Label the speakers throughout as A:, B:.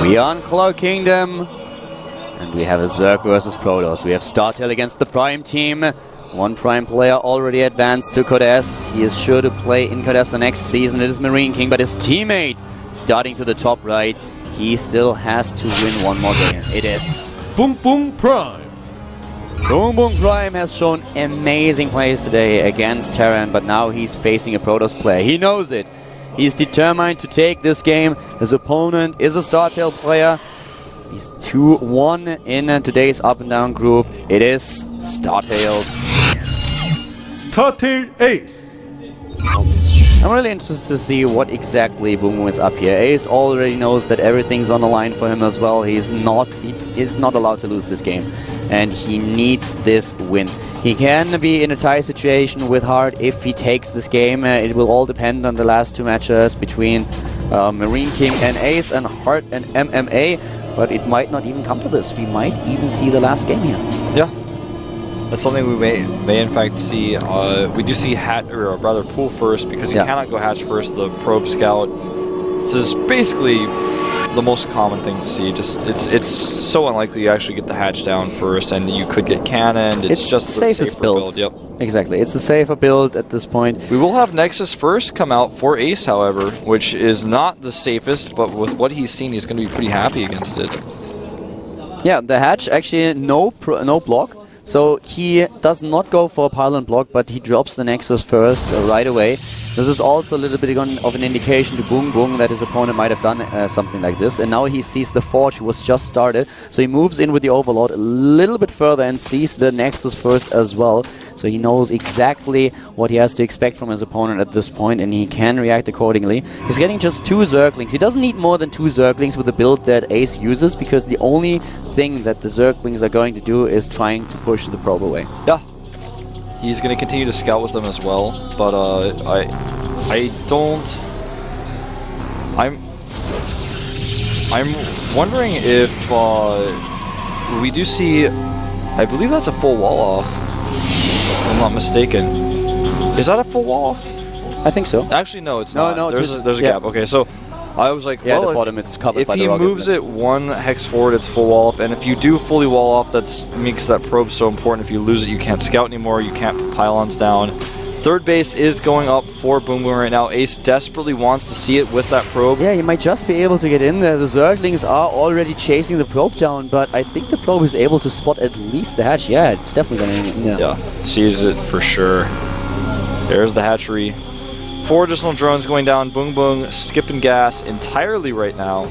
A: We are on Cloud Kingdom, and we have a Zerg versus Protoss. We have StarTale against the Prime team. One Prime player already advanced to Codes. He is sure to play in Codes the next season. It is Marine King, but his teammate starting to the top right. He still has to win one more game. It is
B: BBoong Prime.
A: BBoong Prime has shown amazing plays today against Terran, but now he's facing a Protoss player. He knows it. He's determined to take this game. His opponent is a StarTale player. He's 2-1 in today's up and down group. It is StarTale's
B: StarTale Ace.
A: I'm really interested to see what exactly BBoong is up here. Ace already knows that everything's on the line for him as well. He is not allowed to lose this game, and he needs this win. He can be in a tie situation with Hard if he takes this game. It will all depend on the last two matches between Marine King and Ace, and Hard and MMA. But it might not even come to this. We might even see the last game here.
C: Yeah, that's something we may in fact see. We do see rather Pool first, because you cannot go Hatch first. The Probe Scout. This is basically the most common thing to see. Just it's so unlikely you actually get the Hatch down first, and you could get cannoned. It's just the safest build. Yep.
A: Exactly. It's a safer build at this point.
C: We will have Nexus first come out for Ace, however, which is not the safest, but with what he's seen, he's going to be pretty happy against it.
A: Yeah, the Hatch actually no block. So he does not go for a pylon block, but he drops the Nexus first right away. This is also a little bit of an indication to BBoong that his opponent might have done something like this. And now he sees the Forge, who was just started. So he moves in with the Overlord a little bit further and sees the Nexus first as well. So he knows exactly what he has to expect from his opponent at this point, and he can react accordingly. He's getting just 2 Zerglings. He doesn't need more than 2 Zerglings with the build that Ace uses, because the only thing that the Zerglings are going to do is trying to push the Probe away.
C: Yeah. He's going to continue to scout with them as well, but I'm wondering if we do see, I believe that's a full wall off, if I'm not mistaken. Is that a full wall off?
A: I think so.
C: Actually, no, it's not.
A: No,
C: there's a gap. Okay, so I was like,
A: yeah,
C: well,
A: at the bottom it's covered by the rock.
C: If he moves it 1 hex forward, it's full wall off, and if you do fully wall off, that makes that probe so important. If you lose it, you can't scout anymore, you can't put pylons down. Third base is going up for BBoong right now. Ace desperately wants to see it with that probe.
A: Yeah, he might just be able to get in there. The Zerglings are already chasing the probe down, but I think the probe is able to spot at least the hatch. Yeah, it's definitely going to get in there.
C: Yeah, sees it for sure. There's the hatchery. 4 additional drones going down. BBoong skipping gas entirely right now.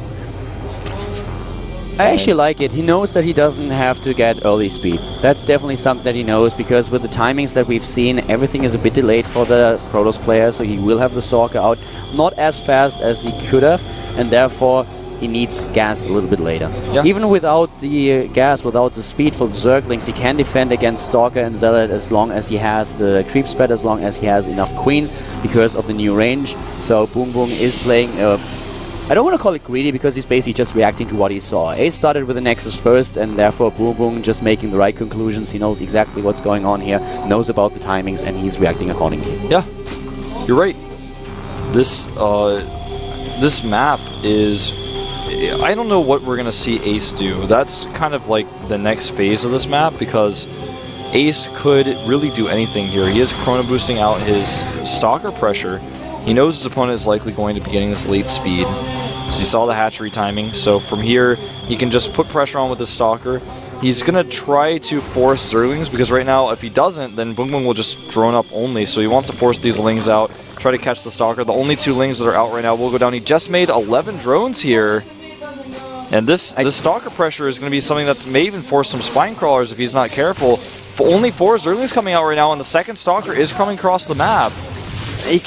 A: I actually like it. He knows that he doesn't have to get early speed. That's definitely something that he knows, because with the timings that we've seen, everything is a bit delayed for the Protoss player, so he will have the Stalker out not as fast as he could have, and therefore he needs gas a little bit later. Yeah. Even without the gas, without the speed for the Zerglings, he can defend against Stalker and Zealot as long as he has the creep spread, as long as he has enough queens because of the new range. So BBoong is playing I don't want to call it greedy, because he's basically just reacting to what he saw. Ace started with the Nexus first, and therefore BBoong just making the right conclusions. He knows exactly what's going on here, knows about the timings, and he's reacting accordingly.
C: Yeah, you're right. This this map is, I don't know what we're going to see Ace do. That's kind of like the next phase of this map, because Ace could really do anything here. He is chrono boosting out his Stalker pressure. He knows his opponent is likely going to be getting this late speed. So he saw the hatchery timing, so from here he can just put pressure on with his Stalker. He's going to try to force Zerglings, because right now if he doesn't, then BBoong will just drone up only. So he wants to force these Lings out, try to catch the Stalker. The only 2 Lings that are out right now will go down. He just made 11 drones here. And this Stalker pressure is going to be something that may even force some Spine Crawlers if he's not careful. Only 4 Zerglings coming out right now, and the second Stalker is coming across the map.
A: He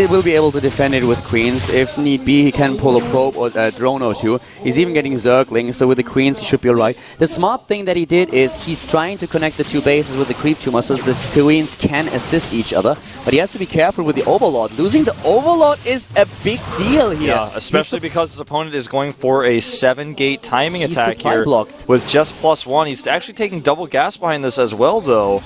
A: will be able to defend it with queens. If need be, he can pull a probe or a drone or 2. He's even getting Zerglings, so with the queens he should be alright. The smart thing that he did is he's trying to connect the 2 bases with the creep tumor so the queens can assist each other. But he has to be careful with the Overlord. Losing the Overlord is a big deal here.
C: Yeah, especially because his opponent is going for a 7-gate timing attack here with just +1. He's actually taking double gas behind this as well, though.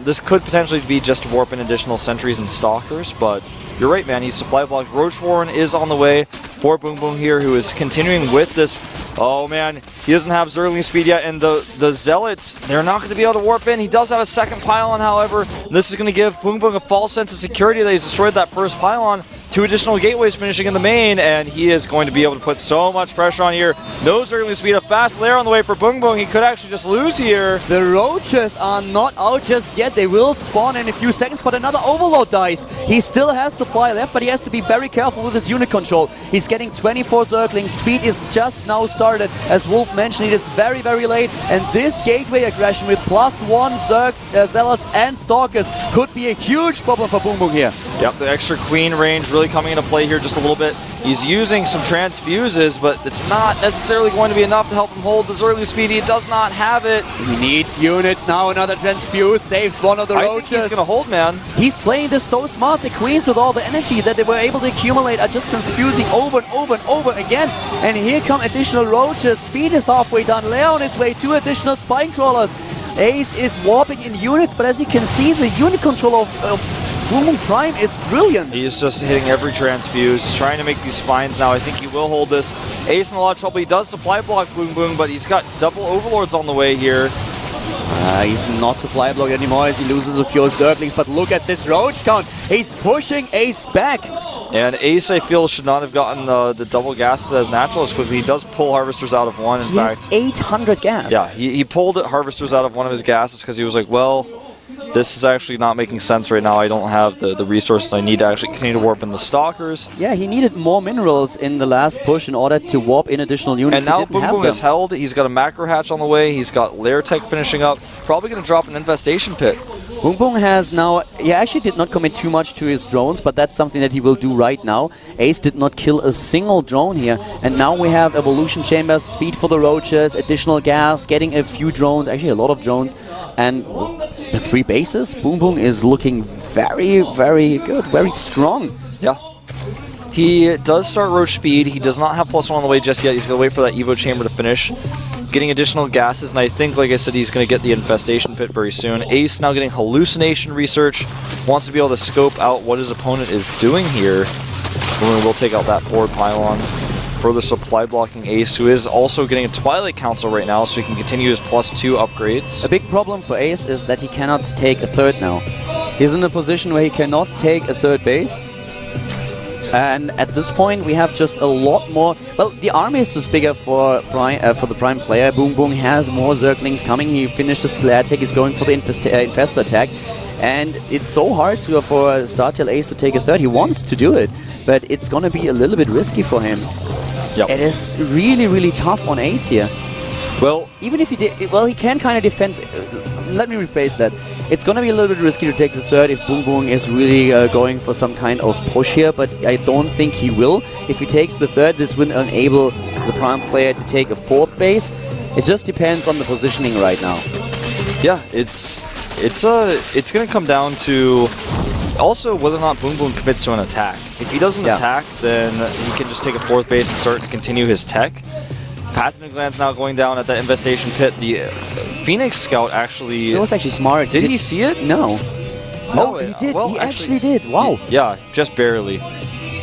C: This could potentially be just to warp in additional sentries and stalkers, but you're right, man. He's supply blocked. Roach Warren is on the way. for BBoong here, who is continuing with this. Oh man, he doesn't have Zergling speed yet, and the Zealots, they're not going to be able to warp in. He does have a second pylon, however. This is going to give BBoong a false sense of security that he's destroyed that first pylon. 2 additional gateways finishing in the main, and he is going to be able to put so much pressure on here. No Zergling speed, a fast lair on the way for BBoong. He could actually just lose here.
A: The roaches are not out just yet. They will spawn in a few seconds, but another overload dies. He still has supply left, but he has to be very careful with his unit control. He's getting 24 Zerglings. Speed is just now started. As Wolf mentioned, it is very, very late, and this gateway aggression with +1 Zealots and Stalkers could be a huge problem for BBoong here.
C: Yep, the extra Queen range really coming into play here just a little bit. He's using some transfuses, but it's not necessarily going to be enough to help him hold the Zergling speed. He does not have it.
A: He needs units now. Another transfuse saves one of the roaches.
C: I think he's going to hold, man.
A: He's playing this so smart. The Queens, with all the energy that they were able to accumulate, are just transfusing over and over and over again. And here come additional roaches. Speed is halfway done. Lair on its way. 2 additional spine crawlers. Ace is warping in units, but as you can see, the unit control of BBoong Prime is brilliant.
C: He's just hitting every transfuse. He's trying to make these spines now. I think he will hold this. Ace in a lot of trouble. He does supply block BBoong, but he's got double overlords on the way here.
A: He's not supply block anymore as he loses a few Zerglings, but look at this roach count. He's pushing Ace back.
C: And Ace, I feel, should not have gotten the double gas as natural as quickly. He does pull Harvesters out of one, in fact.
A: He has 800 gas.
C: Yeah, he pulled Harvesters out of one of his gases because he was like, well, this is actually not making sense right now. I don't have the resources I need to actually continue to warp in the Stalkers.
A: Yeah, he needed more minerals in the last push in order to warp in additional units.
C: And now BBoong is held. He's got a macro hatch on the way. He's got lair tech finishing up. Probably going to drop an infestation pit.
A: BBoong has now, he actually did not commit too much to his drones, but that's something that he will do right now. Ace did not kill a single drone here, and now we have evolution chambers, speed for the roaches, additional gas, getting a few drones, actually a lot of drones, and the 3 bases. BBoong is looking very, very good, very strong.
C: Yeah. He does start roach speed. He does not have +1 on the way just yet. He's going to wait for that Evo chamber to finish. Getting additional gases, and I think, like I said, he's going to get the infestation pit very soon. Ace now getting hallucination research. Wants to be able to scope out what his opponent is doing here. BBoong will take out that forward pylon. Further supply blocking Ace, who is also getting a Twilight Council right now, so he can continue his +2 upgrades.
A: A big problem for Ace is that he cannot take a 3rd now. He's in a position where he cannot take a 3rd base. And at this point, we have just a lot more. Well, the army is just bigger for the Prime player. BBoong has more Zerglings coming. He finished the Slayer attack. He's going for the Infest attack. And it's so hard for Startail Ace to take a 3rd. He wants to do it, but it's going to be a little bit risky for him.
C: Yep.
A: It is really, really tough on Ace here.
C: Well,
A: even if he did, well, he can kind of defend. Let me rephrase that. It's going to be a little bit risky to take the 3rd if BBoong is really going for some kind of push here, but I don't think he will. If he takes the 3rd, this will enable the Prime player to take a 4th base. It just depends on the positioning right now.
C: Yeah, it's going to come down to also whether or not BBoong commits to an attack. If he doesn't attack, then he can just take a 4th base and start to continue his tech. Pathogen Gland's now going down at that infestation pit. The Phoenix Scout actually...
A: It was actually smart.
C: Did he see it?
A: No. Oh, he did. Well, he actually did. Wow.
C: Yeah, just barely.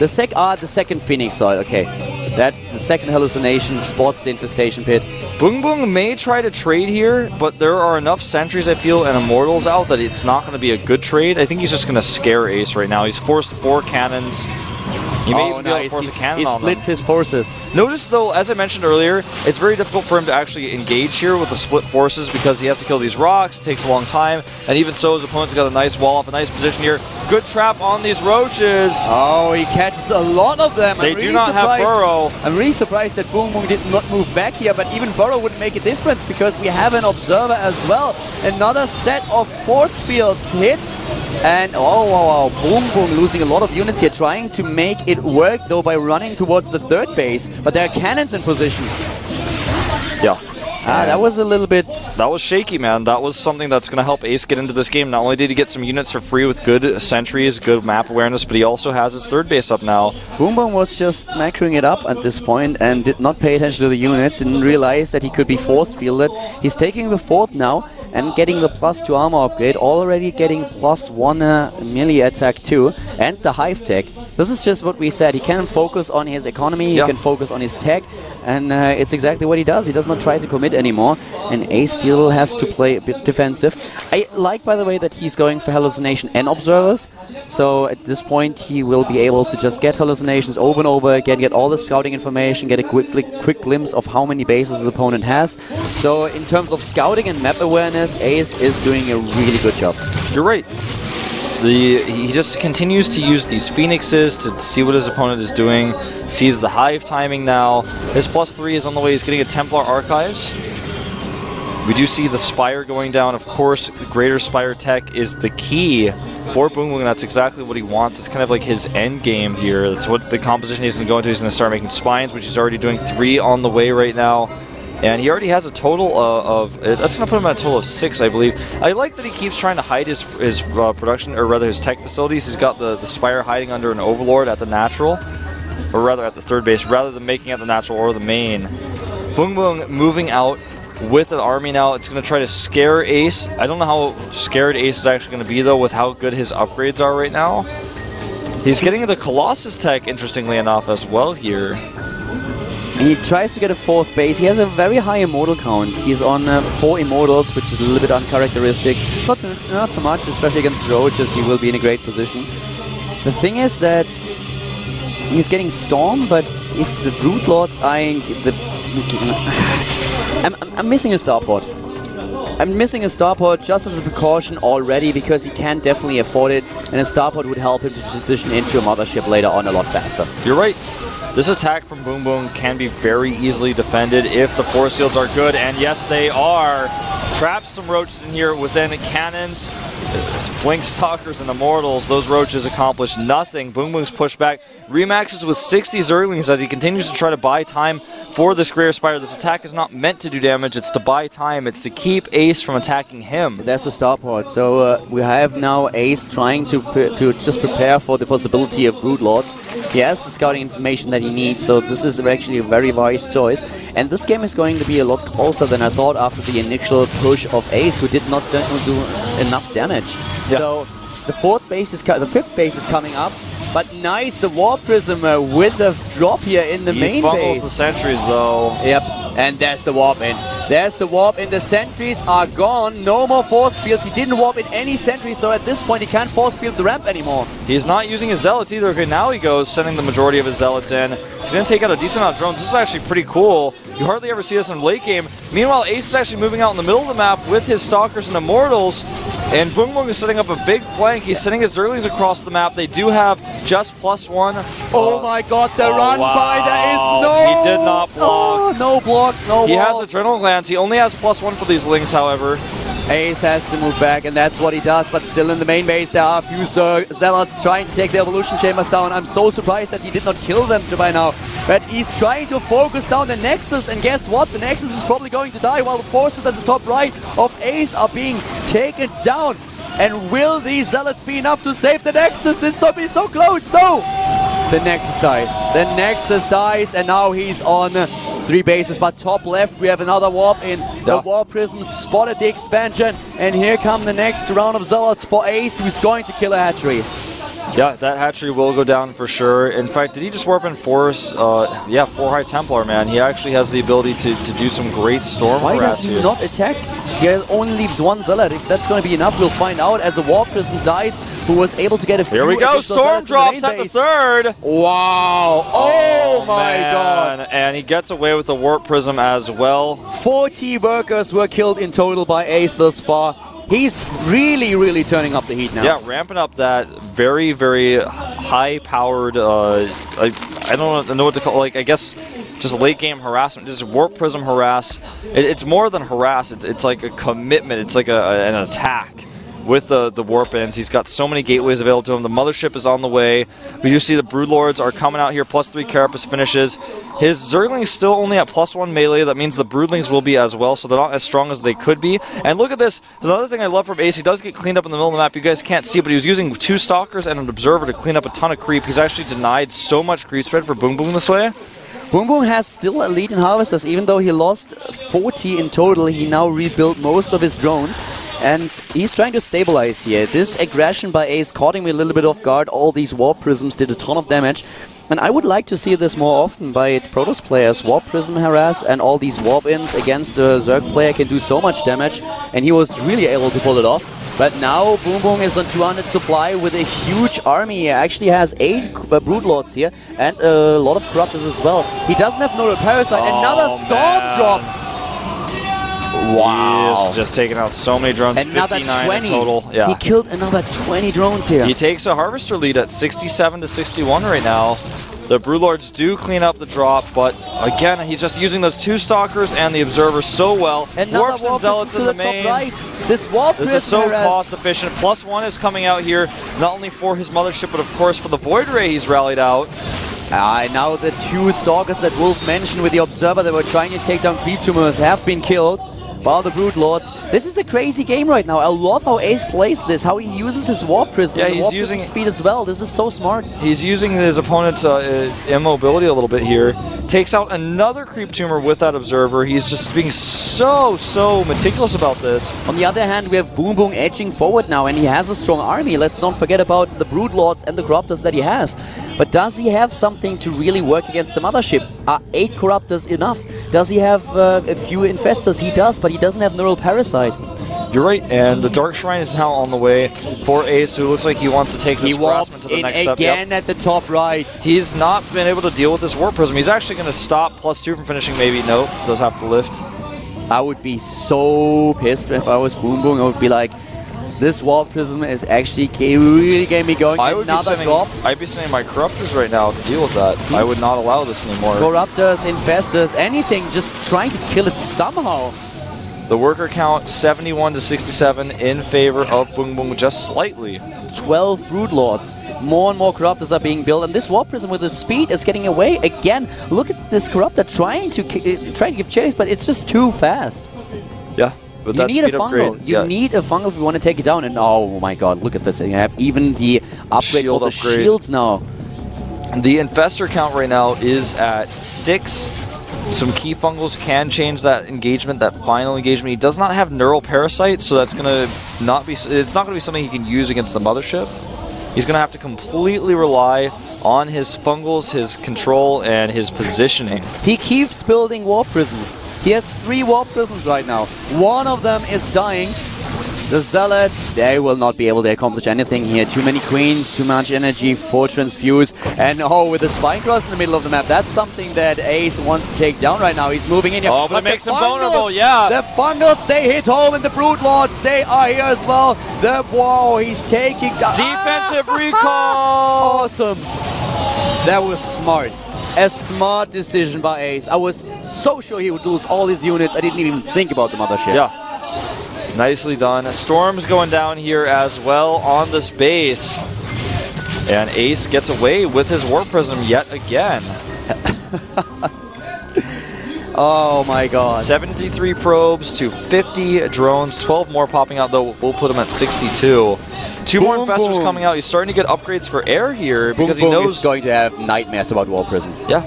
A: The second Phoenix saw it. Okay. The second hallucination spots the infestation pit.
C: BBoong may try to trade here, but there are enough sentries, I feel, and immortals out that it's not going to be a good trade. I think he's just going to scare Ace right now. He's forced 4 cannons. He may even be able to force a cannon on them.
A: He splits his forces.
C: Notice, though, as I mentioned earlier, it's very difficult for him to actually engage here with the split forces because he has to kill these rocks. It takes a long time. And even so, his opponent's got a nice wall off, a nice position here. Good trap on these roaches.
A: Oh, he catches a lot of them.
C: They do not have burrow.
A: I'm really surprised that BBoong did not move back here, but even burrow wouldn't make a difference because we have an observer as well. Another set of force fields hits. And oh, wow, BBoong losing a lot of units here, trying to make it work though by running towards the 3rd base, but there are cannons in position.
C: Yeah.
A: That was a little bit...
C: That was shaky, man. That was something that's going to help Ace get into this game. Not only did he get some units for free with good sentries, good map awareness, but he also has his 3rd base up now.
A: BBoong was just macroing it up at this point and did not pay attention to the units, didn't realize that he could be force fielded. He's taking the 4th now and getting the +2 armor upgrade, already getting +1 melee attack too, and the hive tech. This is just what we said. He can focus on his economy, he can focus on his tech, and it's exactly what he does. He does not try to commit anymore, and Ace still has to play a bit defensive. I like, by the way, that he's going for hallucination and observers, so at this point he will be able to just get hallucinations over and over again, get all the scouting information, get a quick glimpse of how many bases his opponent has. So in terms of scouting and map awareness, Ace is doing a really good job.
C: You're right. He just continues to use these Phoenixes to see what his opponent is doing, sees the Hive timing now. His +3 is on the way. He's getting a Templar Archives. We do see the Spire going down. Of course, greater Spire tech is the key for BBoong. That's exactly what he wants. It's kind of like his end game here. That's what the composition he's going to go into. He's going to start making Spines, which he's already doing 3 on the way right now. And he already has a total of that's going to put him at a total of 6, I believe. I like that he keeps trying to hide his production, or rather his tech facilities. He's got the Spire hiding under an Overlord at the natural, or rather at the third base, rather than making it the natural or the main. BBoong moving out with an army now. It's going to try to scare Ace. I don't know how scared Ace is actually going to be, though, with how good his upgrades are right now. He's getting the Colossus tech, interestingly enough, as well here.
A: He tries to get a 4th base. He has a very high immortal count. He's on 4 immortals, which is a little bit uncharacteristic. It's not so much, especially against Roaches. He will be in a great position. The thing is that he's getting Storm, but if the Broodlords are in the... I'm missing a starport. I'm missing a starport just as a precaution already, because he can definitely afford it, and a starport would help him to transition into a mothership later on a lot faster.
C: You're right. This attack from BBoong can be very easily defended if the force fields are good, and yes, they are. Traps some Roaches in here within cannons. Blink Stalkers and Immortals, those Roaches accomplish nothing. BBoong's pushback remaxes with 60 Zerglings as he continues to try to buy time for this Greater Spire. This attack is not meant to do damage, it's to buy time, it's to keep Ace from attacking him.
A: That's the starport. So we have now Ace trying to just prepare for the possibility of Broodlords. He has the scouting information that he needs, so this is actually a very wise choice. And this game is going to be a lot closer than I thought after the initial push of Ace, who did not do enough damage. Yeah. So the 5th base is coming up, but nice, the Warp Prism with the drop here in the main base. He
C: bungles the sentries though.
A: Yep, and there's the warp in. There's the warp in. The sentries are gone. No more force fields. He didn't warp in any sentries, so at this point he can't force field the ramp anymore. He's not using his Zealots either. Okay, now he goes, sending the majority of his Zealots in. He's going to take out a decent amount of drones. This is actually pretty cool. You hardly ever see this in late game. Meanwhile, Ace is actually moving out in the middle of the map with his Stalkers and Immortals, and BBoong is setting up a big flank. He's sending his Zerglings across the map. They do have just +1. Oh my god, the run by, there is no...
C: He did not block.
A: Oh, no block, no
C: He
A: block.
C: has Adrenal Glands. He only has +1 for these Lings, however.
A: Ace has to move back, and that's what he does, but still in the main base there are a few Zealots trying to take the Evolution Chambers down. I'm so surprised that he did not kill them by now. But he's trying to focus down the Nexus, and guess what? The Nexus is probably going to die while the forces at the top right of Ace are being taken down. And will these Zealots be enough to save the Nexus? This will be so close. No! The Nexus dies. The Nexus dies, and now he's on 3 bases. But top left, we have another warp in. The Warp Prism spotted the expansion, and here come the next round of Zealots for Ace, who's going to kill a hatchery.
C: Yeah, that hatchery will go down for sure. In fact, did he just warp in Force? Yeah, 4 High Templar, man. He actually has the ability to do some great storm harass.
A: Why does he not attack? He only leaves 1 Zealot. If that's going to be enough, we'll find out as the Warp Prism dies, who was able to get a few.
C: Here we go, Storm drops at the 3rd.
A: Wow. Oh my god.
C: And he gets away with the Warp Prism as well.
A: 40 workers were killed in total by Ace thus far. He's really, really turning up the heat now.
C: Yeah, ramping up that very, very high-powered, I don't know what to call it, like, I guess just late-game harassment, just Warp Prism harass. It's more than harass, it's like a commitment, it's like an attack with the Warp Ins. He's got so many gateways available to him. The Mothership is on the way. We do see the Broodlords are coming out here, +3 Carapace finishes. His Zerglings still only at +1 melee. That means the Broodlings will be as well, so they're not as strong as they could be. And look at this. There's another thing I love from Ace. He does get cleaned up in the middle of the map. You guys can't see, but he was using 2 Stalkers and an Observer to clean up a ton of creep. He's actually denied so much creep spread for BBoong this way.
A: BBoong has still a lead in Harvesters, even though he lost 40 in total. He now rebuilt most of his drones. And he's trying to stabilize here. This aggression by Ace caught him a little bit off guard. All these Warp Prisms did a ton of damage. And I would like to see this more often by Protoss players. Warp Prism harass and all these Warp-ins against the Zerg player can do so much damage. And he was really able to pull it off. But now BBoong is on 200 supply with a huge army. He actually has 8 Broodlords here and a lot of Corruptors as well. He doesn't have Neural Parasite. Another Storm drop. Wow.
C: He's just taking out so many drones.
A: Another
C: 59
A: 20.
C: in total. Yeah.
A: He killed another 20 drones here.
C: He takes a Harvester lead at 67 to 61 right now. The Broodlords do clean up the drop, but again, he's just using those 2 Stalkers and the Observer so well.
A: Warps
C: and Zealots in the main.
A: Right. This is
C: so cost efficient. +1 is coming out here, not only for his mothership, but of course for the Void Ray he's rallied out.
A: Now the 2 Stalkers that Wolf mentioned with the Observer that were trying to take down Creep Tumors have been killed by the Broodlords. This is a crazy game right now. I love how Ace plays this, how he uses his Warp Prism and Warp Prism speed as well. This is so smart.
C: He's using his opponent's immobility a little bit here. Takes out another Creep Tumor with that Observer. He's just being so meticulous about this.
A: On the other hand, we have BBoong edging forward now, and he has a strong army. Let's not forget about the Broodlords and the Corruptors that he has. But does he have something to really work against the Mothership? Are 8 Corruptors enough? Does he have a few Infestors? He does, but he doesn't have Neural Parasite.
C: You're right, and the Dark Shrine is now on the way for Ace, who looks like he wants to take this harassment to the next step.
A: Again at the top right.
C: He's not been able to deal with this Warp Prism. He's actually going to stop +2 from finishing, maybe. Nope, does have to lift.
A: I would be so pissed if I was BBoong. I would be like, this Warp Prism is actually really getting me going. Another drop.
C: I'd be sending my Corruptors right now to deal with that. I would not allow this anymore.
A: Corruptors, Infestors, anything, just trying to kill it somehow.
C: The worker count 71 to 67 in favor of BBoong, just slightly.
A: 12 Broodlords. More and more Corruptors are being built, and this Warp Prism with the speed is getting away again. Look at this Corruptor trying to give chase, but it's just too fast.
C: Yeah, but
A: you need a fungal. You need a fungal if you want to take it down. And oh my god, look at this! You have even the upgrade for the shields now.
C: The Infestor count right now is at 6. Some key fungals can change that engagement, that final engagement. He does not have Neural Parasite, so that's gonna not be. It's not gonna be something he can use against the Mothership. He's gonna have to completely rely on his fungals, his control, and his positioning.
A: He keeps building Warp Prisms. He has 3 Warp Prisms right now. One of them is dying. The Zealots, they will not be able to accomplish anything here. Too many Queens, too much energy, 4 Transfuse. And oh, with the Spine Cross in the middle of the map, that's something that Ace wants to take down right now. He's moving in here.
C: Oh, but it makes him vulnerable, yeah.
A: The Fungals, they hit home, and the Broodlords, they are here as well. Whoa, he's taking down.
C: Defensive recall!
A: Awesome. That was smart. A smart decision by Ace. I was so sure he would lose all his units. I didn't even think about the Mothership.
C: Yeah. Nicely done. Storm's going down here as well on this base. And Ace gets away with his Warp Prism yet again.
A: Oh my god.
C: 73 probes to 50 drones. 12 more popping out, though. We'll put him at 62. 2 more Infestors coming out. He's starting to get upgrades for air here because he knows
A: he's going to have nightmares about Warp Prisms.
C: Yeah.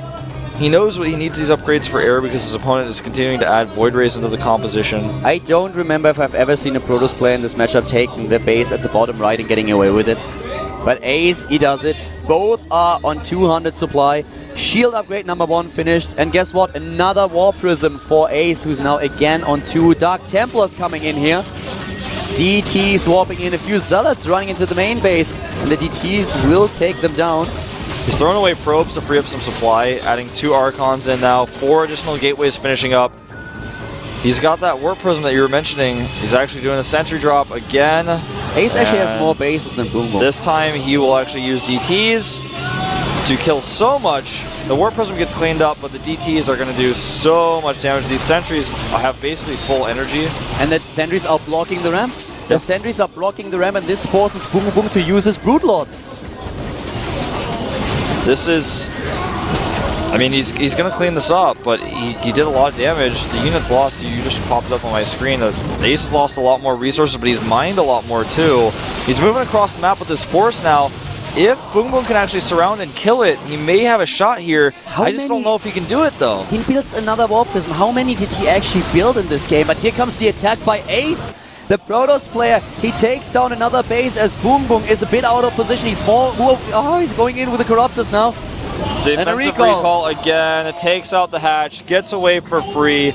C: He knows what he needs these upgrades for air because his opponent is continuing to add Void Rays into the composition.
A: I don't remember if I've ever seen a Protoss player in this matchup taking the base at the bottom right and getting away with it. But Ace, he does it. Both are on 200 supply. Shield upgrade number 1 finished. And guess what? Another Warp Prism for Ace, who's now again on 2. Dark Templars coming in here. DT swapping in, a few Zealots running into the main base. And the DTs will take them down.
C: He's throwing away probes to free up some supply, adding 2 Archons in now, 4 additional gateways finishing up. He's got that Warp Prism that you were mentioning. He's actually doing a Sentry drop again.
A: Ace actually has more bases than BBoong.
C: This time he will actually use DTs to kill so much. The Warp Prism gets cleaned up, but the DTs are going to do so much damage. These Sentries have basically full energy.
A: And the Sentries are blocking the ramp. The Sentries are blocking the ramp, and this forces BBoong to use his Broodlords.
C: This is... I mean, he's going to clean this up, but he did a lot of damage. The units lost, you just popped up on my screen. The Ace has lost a lot more resources, but he's mined a lot more too. He's moving across the map with his force now. If BBoong can actually surround and kill it, he may have a shot here. I just don't know if he can do it, though.
A: He builds another Warp Prism. How many did he actually build in this game? But here comes the attack by Ace. The Protoss player, he takes down another base as BBoong is a bit out of position. He's he's going in with the Corruptors now.
C: Defensive recall again. It takes out the hatch, gets away for free.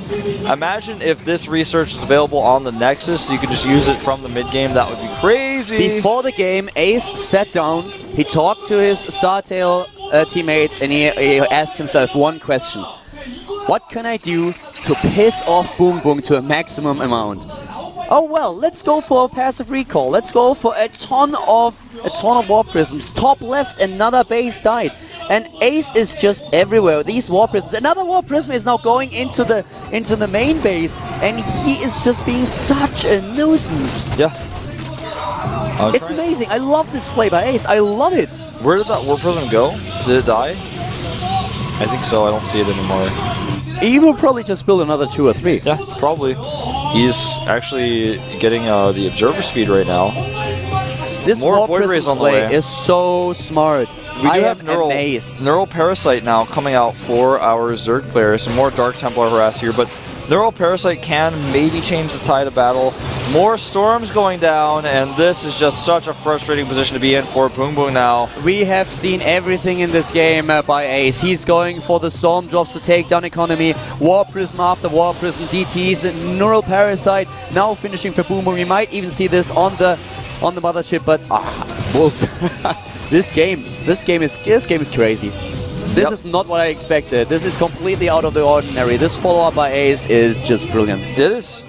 C: Imagine if this research is available on the Nexus, so you could just use it from the mid game. That would be crazy.
A: Before the game, Ace sat down. He talked to his StarTale teammates, and he asked himself one question: what can I do to piss off BBoong to a maximum amount? Oh well, let's go for a passive recall. Let's go for a ton of Warp Prisms. Top left, another base died. And Ace is just everywhere. These Warp Prisms. Another Warp Prism is now going into the main base, and he is just being such a nuisance.
C: Yeah.
A: It's amazing. I love this play by Ace. I love it.
C: Where did that Warp Prism go? Did it die? I think so. I don't see it anymore.
A: He will probably just build another 2 or 3.
C: Yeah, probably. He's actually getting the Observer speed right now.
A: This
C: more
A: Warp
C: Void
A: Prism
C: Rays on the
A: play
C: way.
A: is so smart.
C: We do have
A: amazed.
C: Neural Parasite now coming out for our Zerg players. Some more Dark Templar harass here, but Neural Parasite can maybe change the tide of battle. More storms going down, and this is just such a frustrating position to be in for BBoong now.
A: We have seen everything in this game by Ace. He's going for the storm drops to take down economy. Warp Prism after Warp Prism, DTs, the Neural Parasite now finishing for BBoong. We might even see this on the mothership, but this game is crazy. This is not what I expected. This is completely out of the ordinary. This follow-up by Ace is just brilliant.
C: It is.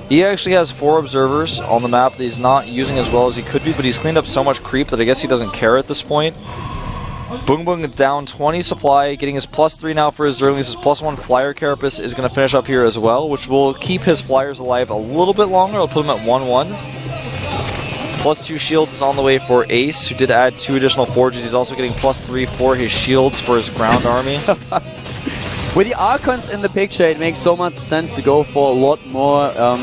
C: He actually has 4 observers on the map that he's not using as well as he could be, but he's cleaned up so much creep that I guess he doesn't care at this point. BBoong is down 20 supply, getting his +3 now for his Zerglings. His +1 Flyer Carapace is going to finish up here as well, which will keep his Flyers alive a little bit longer. It'll put him at 1-1. +2 shields is on the way for Ace, who did add 2 additional forges. He's also getting +3 for his shields for his ground army.
A: With the Archons in the picture, it makes so much sense to go for a lot more, oh,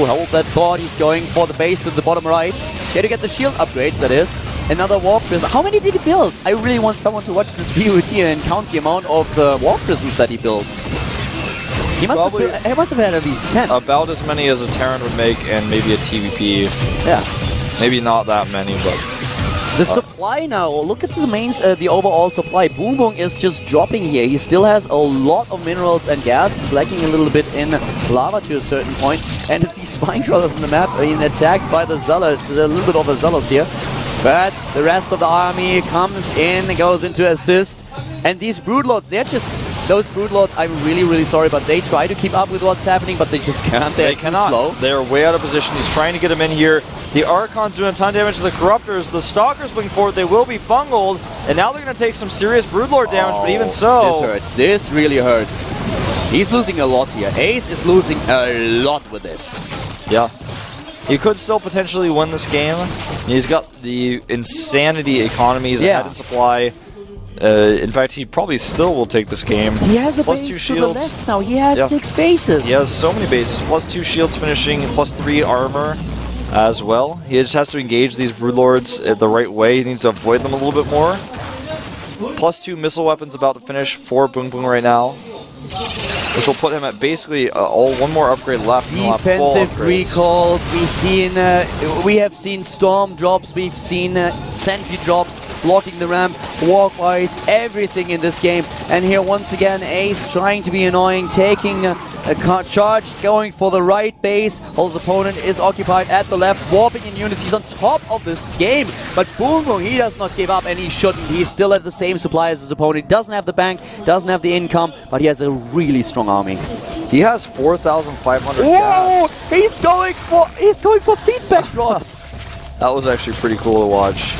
A: hold that thought. He's going for the base to the bottom right. Here to get the shield upgrades, that is. Another Warp Prism. How many did he build? I really want someone to watch this VOD and count the amount of the Warp Prisms that he built. He must have had at least 10.
C: About as many as a Terran would make, and maybe a TVP.
A: Yeah.
C: Maybe not that many, but...
A: The supply now, look at the overall supply. BBoong is just dropping here. He still has a lot of minerals and gas. He's lacking a little bit in lava to a certain point. And these Spinecrawlers on the map are being attacked by the Zealots. There's a little bit of the Zealots here. But the rest of the army comes in and goes into assist. And these Broodlords, they're just... Those Broodlords, I'm really, really sorry, but they try to keep up with what's happening, but they just can't. They cannot. Too slow.
C: They're way out of position. He's trying to get them in here. The Archons doing a ton of damage to the Corruptors. The Stalkers moving forward. They will be fungled, and now they're going to take some serious Broodlord damage, but even so...
A: This hurts. This really hurts. He's losing a lot here. Ace is losing a lot with this.
C: Yeah. He could still potentially win this game. He's got the insanity economies ahead in supply. In fact, he probably still will take this game.
A: He has a
C: +2
A: base
C: shields.
A: to the left now. He has 6 bases.
C: He has so many bases. +2 shields finishing, +3 armor as well. He just has to engage these Broodlords the right way. He needs to avoid them a little bit more. +2 missile weapons about to finish for BBoong right now, which will put him at basically one more upgrade left.
A: Defensive recalls. We have seen storm drops. We've seen sentry drops blocking the ramp, walkways, everything in this game. And here once again, Ace trying to be annoying, taking a charge, going for the right base. His opponent is occupied at the left, warping in units. He's on top of this game, but BBoong, he does not give up, and he shouldn't. He's still at the same supply as his opponent. He doesn't have the bank, doesn't have the income, but he has a really strong army.
C: He has 4,500 gas.
A: He's going for feedback drops.
C: That was actually pretty cool to watch.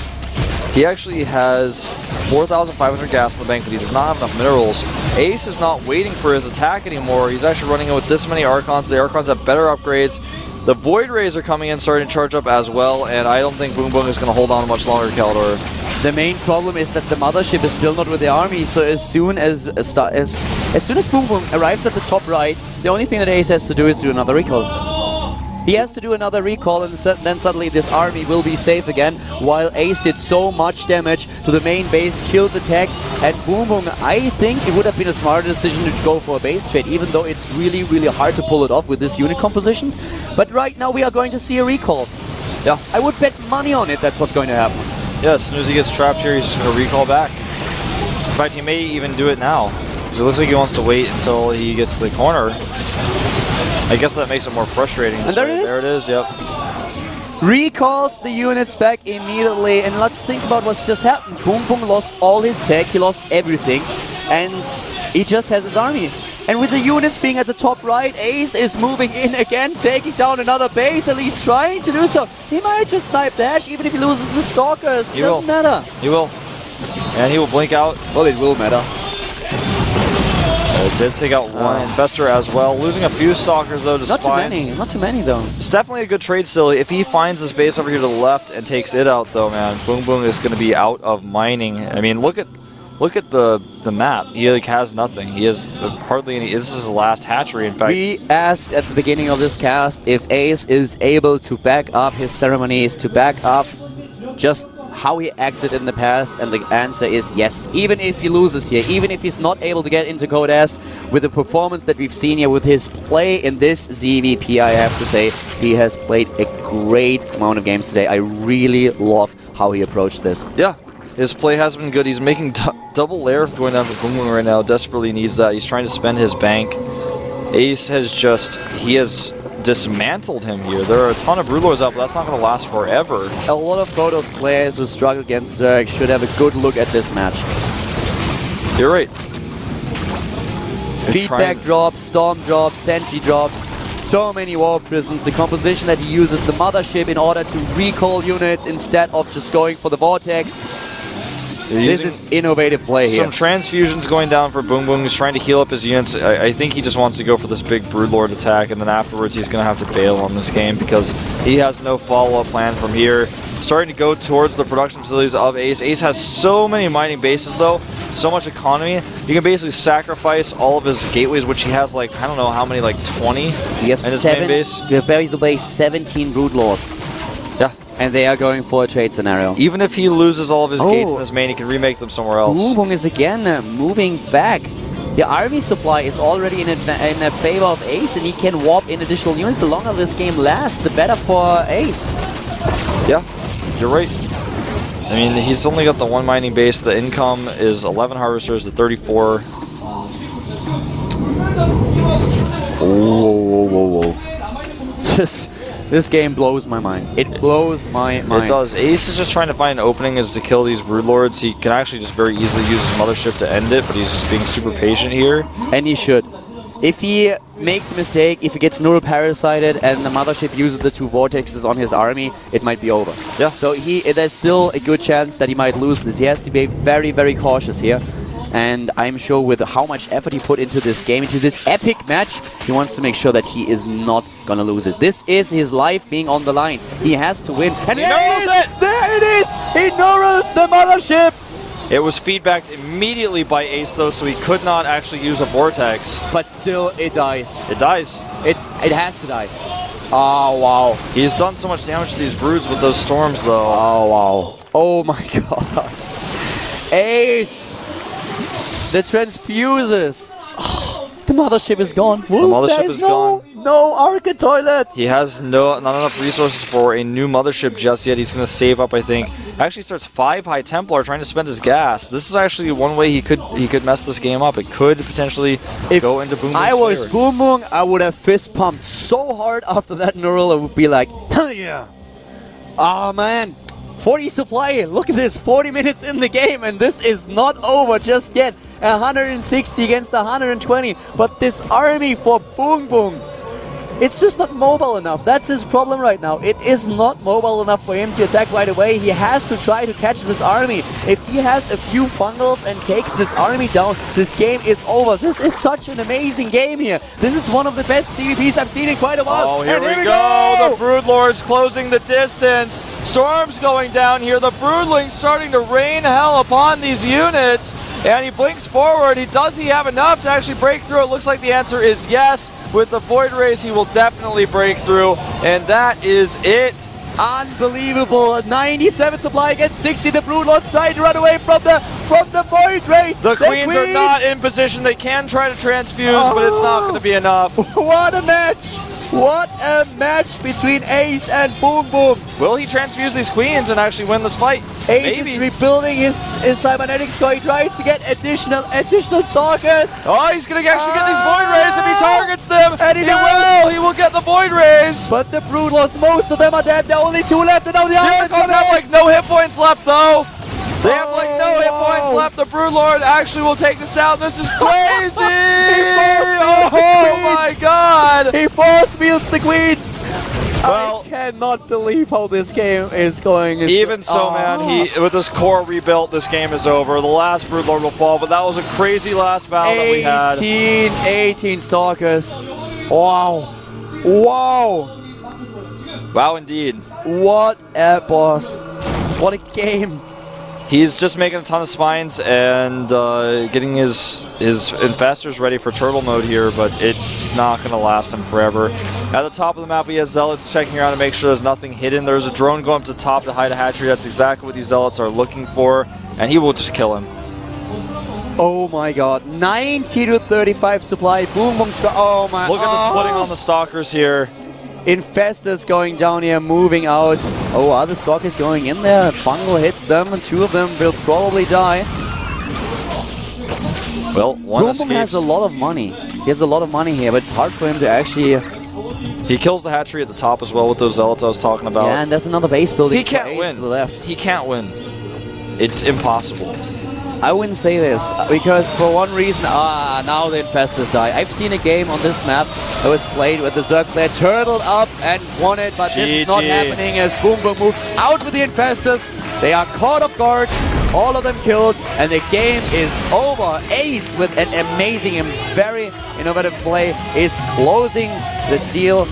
C: He actually has 4,500 gas in the bank, but he does not have enough minerals. Ace is not waiting for his attack anymore. He's actually running in with this many Archons. The Archons have better upgrades. The Void Rays are coming in, starting to charge up as well, and I don't think BBoong is going to hold on much longer, Kaldor.
A: The main problem is that the mothership is still not with the army, so as soon as BBoong arrives at the top right, the only thing that Ace has to do is do another recall. He has to do another recall, and then suddenly this army will be safe again, while Ace did so much damage to the main base, killed the tech, and BBoong, I think it would have been a smarter decision to go for a base trade, even though it's really, really hard to pull it off with this unit compositions. But right now we are going to see a recall.
C: Yeah.
A: I would bet money on it that's what's going to happen.
C: Yeah, as soon as he gets trapped here, he's just going to recall back. In fact, he may even do it now. Because it looks like he wants to wait until he gets to the corner. I guess that makes it more frustrating.
A: And there it is.
C: There it is, yep.
A: Recalls the units back immediately, and let's think about what's just happened. BBoong lost all his tech, he lost everything, and he just has his army. And with the units being at the top right, Ace is moving in again, taking down another base, at least trying to do so. He might just snipe Dash, even if he loses his Stalkers. It doesn't matter.
C: He will. And he will blink out.
A: Well, it will matter.
C: It did take out one Infestor as well, losing a few Stalkers though to Spines.
A: Not too many though.
C: It's definitely a good trade still. If he finds this base over here to the left and takes it out though, man, BBoong is going to be out of mining. I mean, look at the map. He like has nothing. He has hardly any. This is his last hatchery, in fact.
A: We asked at the beginning of this cast if Ace is able to back up his ceremonies, to back up just how he acted in the past, and the answer is yes. Even if he loses here, even if he's not able to get into Code S, with the performance that we've seen here, with his play in this ZVP, I have to say, he has played a great amount of games today. I really love how he approached this.
C: Yeah. His play has been good. He's making double layer going down to BBoong right now. Desperately needs that. He's trying to spend his bank. Ace has he has dismantled him here. There are a ton of Broodlords out, but that's not going to last forever.
A: A lot of Protoss players who struggle against Zerg should have a good look at this match.
C: You're right.
A: Feedback drops, Storm drops, Sentry drops. So many War Prisms. The composition that he uses the Mothership in order to recall units instead of just going for the Vortex. This is innovative play here.
C: Some transfusions going down for BBoong. He's trying to heal up his units. I think he just wants to go for this big Broodlord attack, and then afterwards he's going to have to bail on this game because he has no follow-up plan from here. Starting to go towards the production facilities of Ace. Ace has so many mining bases, though. So much economy. You can basically sacrifice all of his gateways, which he has, like, I don't know how many, like 20
A: you have
C: in his main base.
A: You have basically 17 Broodlords.
C: Yeah.
A: And they are going for a trade scenario.
C: Even if he loses all of his gates in his main, he can remake them somewhere else.
A: BBoong is again moving back. The army supply is already in a favor of Ace, and he can warp in additional units. The longer this game lasts, the better for Ace.
C: Yeah, you're right. I mean, he's only got the one mining base. The income is 11 harvesters to 34.
A: Whoa. Just... This game blows my mind. It blows my mind.
C: It does. Ace is just trying to find an opening as to kill these Broodlords. He can actually just very easily use his Mothership to end it, but he's just being super patient here.
A: And he should. If he makes a mistake, if he gets neural parasited and the Mothership uses the two Vortexes on his army, it might be over.
C: Yeah.
A: So there's still a good chance that he might lose this. He has to be very, very cautious here. And I'm sure with how much effort he put into this game, into this epic match, he wants to make sure that he is not going to lose it. This is his life being on the line. He has to win. And
C: he knows it!
A: There it is! He neurals the Mothership!
C: It was feedbacked immediately by Ace, though, so he could not actually use a Vortex.
A: But still, it dies.
C: It dies.
A: It has to die. Oh, wow.
C: He's done so much damage to these Broods with those storms, though.
A: Oh, wow. Oh, my God. Ace! The transfuses. Oh, the Mothership is gone.
C: The Mothership is gone.
A: No Arca Toilet.
C: He has not enough resources for a new Mothership just yet. He's going to save up, I think. Actually starts 5 High Templar trying to spend his gas. This is actually one way he could mess this game up. It could potentially go into BBoong's
A: I was
C: favor.
A: BBoong, I would have fist pumped so hard after that neural. I would be like, hell yeah. Oh, man. 40 supply. Look at this. 40 minutes in the game, and this is not over just yet. 160 against 120, but this army for BBoong, it's just not mobile enough. That's his problem right now. It is not mobile enough for him to attack right away. He has to try to catch this army. If he has a few fungals and takes this army down, this game is over. This is such an amazing game here. This is one of the best CVPs I've seen in quite a while.
C: Oh, here we go. The Broodlords closing the distance. Storms going down here. The Broodlings starting to rain hell upon these units. And he blinks forward. Does he have enough to actually break through? It looks like the answer is yes. With the Void Rays, he will definitely break through. And that is it.
A: Unbelievable. 97 supply against 60. The Broodlords trying to run away from the Void Rays.
C: The Queens are not in position. They can try to transfuse, but it's not going to be enough.
A: What a match. What a match between Ace and BBoong.
C: Will he transfuse these Queens and actually win this fight?
A: Ace is rebuilding his cybernetics core. He tries to get additional Stalkers.
C: Oh, he's going to actually get these Void Rays if he targets them.
A: And he will.
C: He will get the Void Rays.
A: But the Broodlords, most of them are dead. There are only 2 left. And now the
C: Archons have like no hit points left though. They have like no hit points left. The Broodlord actually will take this down. This is crazy. Oh my god.
A: He force fields the Queens.
C: Well,
A: I cannot believe how this game is going.
C: Even so, man, with this core rebuilt, this game is over. The last Broodlord will fall, but that was a crazy last battle that we had.
A: 18 Stalkers. Wow. Wow.
C: Wow, indeed.
A: What a boss. What a game.
C: He's just making a ton of spines and getting his infestors ready for turtle mode here, but it's not going to last him forever. At the top of the map, he has Zealots checking around to make sure there's nothing hidden. There's a drone going up to the top to hide a hatchery. That's exactly what these Zealots are looking for, and he will just kill him.
A: Oh my god. 90 to 35 supply. BBoong. Oh my.
C: Look at the splitting on the Stalkers here.
A: Infestors going down here, moving out. Oh, other Stalkers going in there. Fungal hits them, and 2 of them will probably die.
C: Well, one escapes.
A: BBoong has a lot of money. He has a lot of money here, but it's hard for him to actually...
C: He kills the hatchery at the top as well with those Zealots I was talking about.
A: Yeah, and there's another base building.
C: He can't win.
A: To the left.
C: He can't win. It's impossible.
A: I wouldn't say this, because for one reason, now the Infestors die. I've seen a game on this map that was played with the Zerg player turtled up and won it, but this is not happening as BBoong moves out with the Infestors. They are caught off guard, all of them killed, and the game is over. Ace, with an amazing and very innovative play, is closing the deal.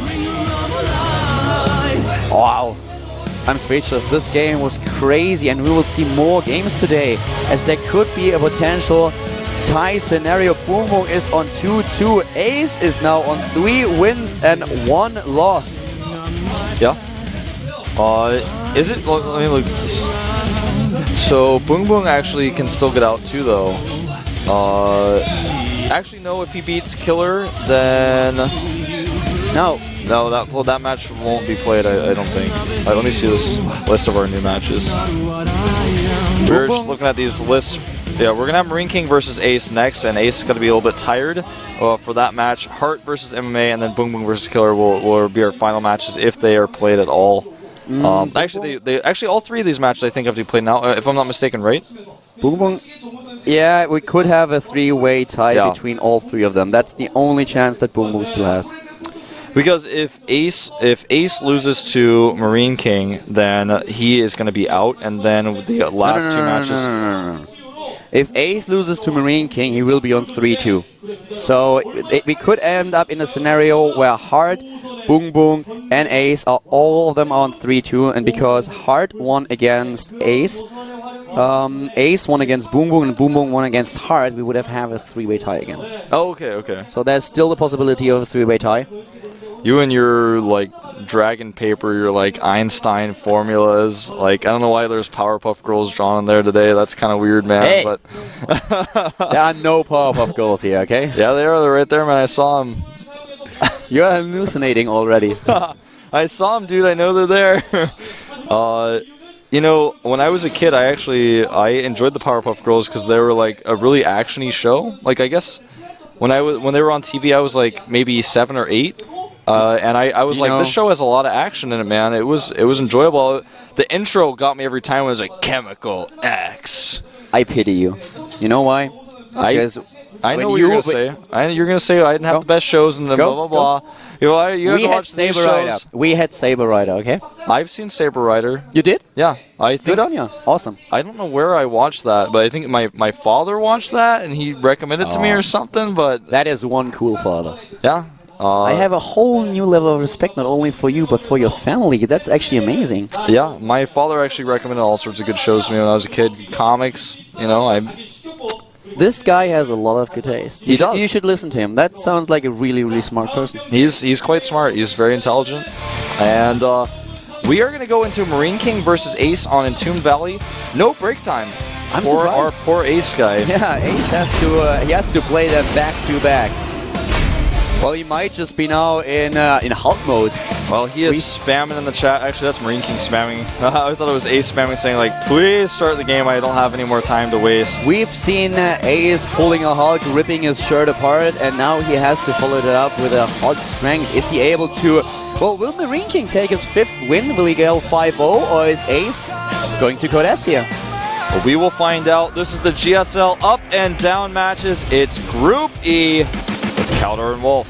A: Wow. I'm speechless. This game was crazy, and we will see more games today, as there could be a potential tie scenario. BBoong is on 2-2. Ace is now on 3 wins and 1 loss.
C: Yeah. Is it? Let me look at this. So BBoong actually can still get out too, though. Actually, no. If he beats Killer, then no. No, that match won't be played, I don't think. Let me see this list of our new matches. We're just looking at these lists. Yeah, we're going to have Marine King versus Ace next, and Ace is going to be a little bit tired for that match. Heart versus MMA, and then BBoong versus Killer will be our final matches if they are played at all. Actually, all 3 of these matches I think have to be played now, if I'm not mistaken, right?
A: BBoong, yeah, we could have a 3-way tie between all 3 of them. That's the only chance that BBoong still has.
C: Because if Ace loses to Marine King, then he is going to be out, and then the last 2 matches.
A: No. If Ace loses to Marine King, he will be on 3-2. So we could end up in a scenario where Heart, BBoong, and Ace are all of them on 3-2, and because Heart won against Ace, Ace won against BBoong, and BBoong won against Heart, we would have a 3-way tie again.
C: Oh, okay.
A: So there's still the possibility of a 3-way tie.
C: You and your, like, dragon paper, your, like, Einstein formulas. Like, I don't know why there's Powerpuff Girls drawn in there today. That's kind of weird, man.
A: Hey.
C: But
A: there are no Powerpuff Girls here, okay?
C: Yeah, they are. They're right there, man. I saw them.
A: You're hallucinating already.
C: I saw them, dude. I know they're there. You know, when I was a kid, I enjoyed the Powerpuff Girls because they were, like, a really action-y show. Like, I guess when they were on TV, I was, like, maybe 7 or 8. And I was like, this show has a lot of action in it, man. It was enjoyable. The intro got me every time. It was like, Chemical X.
A: I pity you. You know why? Because
C: I know what you're going to say. You're going to say I didn't have the best shows and then blah, blah, blah. You have to watch these shows.
A: We had Saber Rider, okay?
C: I've seen Saber Rider.
A: You did?
C: Yeah.
A: Good on you. Awesome.
C: I don't know where I watched that, but I think my father watched that, and he recommended it to me or something. But
A: that is one cool father.
C: Yeah.
A: I have a whole new level of respect, not only for you, but for your family. That's actually amazing.
C: Yeah, my father actually recommended all sorts of good shows to me when I was a kid. Comics, you know,
A: This guy has a lot of good taste.
C: He does.
A: You should listen to him. That sounds like a really, really smart person.
C: He's quite smart. He's very intelligent. And we are going to go into Marine King versus Ace on Entombed Valley. No break time
A: I'm
C: for
A: surprised.
C: our poor Ace guy.
A: Yeah, Ace has to play them back to back. Well, he might just be now in Halt mode.
C: Well, he is spamming in the chat. Actually, that's Marine King spamming. I thought it was Ace spamming, saying like, please start the game. I don't have any more time to waste.
A: We've seen Ace pulling a Hulk, ripping his shirt apart, and now he has to follow it up with a Hulk strength. Is he able to... Well, will Marine King take his 5th win? Will he go 5-0, or is Ace going to Codes here?
C: Well, we will find out. This is the GSL up and down matches. It's Group E with Caldor and Wolf.